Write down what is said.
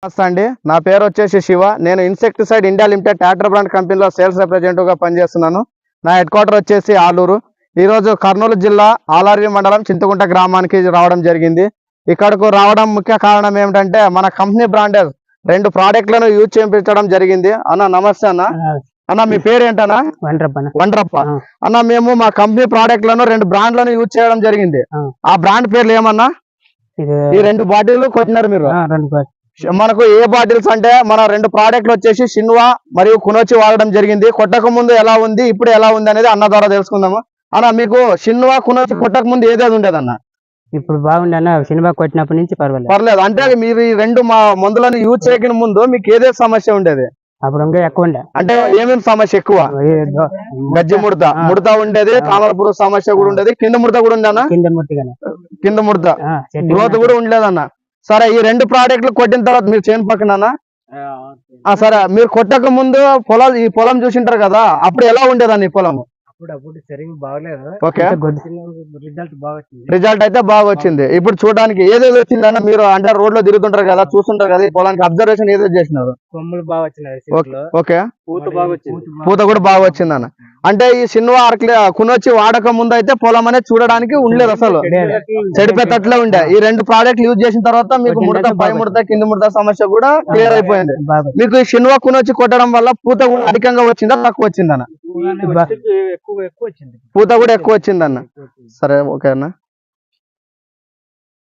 నమస్తే అండి, నా పేరు వచ్చేసి శివ. నేను insecticide India limited tractor brand కంపెనీలో సేల్స్ రిప్రజెంటేటివ్ గా పనిచేస్తున్నాను. నా హెడ్ క్వార్టర్ వచ్చేసి ఆలూరు. ఈ రోజు కర్నూలు జిల్లా ఆలారి మండలం చింతకుంట గ్రామానికి రావడం జరిగింది. ఇక్కడకు రావడం ముఖ్య కారణం ఏమిటంటే మన కంపెనీ బ్రాండెడ్ 2 ప్రోడక్ట్లను యూజ్ చేయించడం జరిగింది. అన్న నమస్తే అన్న. అన్న మీ పేరు ఏంటన్నా? వండ్రప్ప. అన్న మేము మా కంపెనీ ప్రోడక్ట్లను 2 బ్రాండ్లను యూజ్ చేయడం జరిగింది. ఆ బ్రాండ్ పేర్లు ఏమన్నా? ఈ 2 బాటిల్ కొట్టినారు మీరు. మనకు ఏ బాటిల్స్ అంటే మన 2 ప్రోడక్ట్లు వచ్చేసి షిన్వా మరియు కునోచి వాడడం జరిగింది. కొట్టక ముందు ఎలా ఉంది, ఇప్పుడు ఎలా ఉంది అనేది అన్న ద్వారా తెలుసుకుందాము. అన్న మీకు షిన్వా కునోచి కొట్టక ముందు ఏదేది ఉండేది అన్న? ఇప్పుడు బాగుంది అన్న. సినిమా కొట్టినప్పటి నుంచి పర్లేదు. అంటే మీరు ఈ 2 మందులను యూజ్ చేయక ముందు మీకు ఏదే సమస్య ఉండేది? అప్పుడు ఇంకా ఎక్కువ ఉండే. అంటే ఏమేమి సమస్య ఎక్కువ? గజ్జి ముడత ఉండేది, తామర పురుగు సమస్య కూడా ఉండేది, కింద ముడత కూడా ఉండేనా? కింద ముడత గ్రోత్ కూడా ఉండలేదన్న. సరే, ఈ 2 ప్రోడక్ట్లు కొట్టిన తర్వాత మీరు చేను పక్కన సరే, మీరు కొట్టక ముందు ఈ పొలం చూసింటారు కదా, అప్పుడు ఎలా ఉండేదన్న ఈ పొలం? రిజల్ట్ అయితే బాగా వచ్చింది. ఇప్పుడు చూడడానికి ఏదేది వచ్చిందన్న? మీరు అంటే రోడ్ లో తిరుగుతుంటారు కదా, చూస్తుంటారు కదా, ఈ పొలానికి అబ్జర్వేషన్ ఏదో చేసినారు? ఓకే, పూత కూడా బాగా వచ్చిందన్న. అంటే ఈ సిన్వా కునొచ్చి వాడక ముందు అయితే పొలం అనేది చూడడానికి ఉండలేదు, అసలు చెడిపోయేటట్లే ఉండే. ఈ 2 ప్రోడక్ట్లు యూజ్ చేసిన తర్వాత మీకు ముడత, పై ముడత, కింద ముడత సమస్య కూడా క్లియర్ అయిపోయింది. మీకు ఈ సిన్వా కునొచ్చి కొట్టడం వల్ల పూత కూడా అధికంగా వచ్చిందా, తక్కువ వచ్చిందన్న? పూత కూడా ఎక్కువ వచ్చిందన్న. సరే, ఓకే అన్న.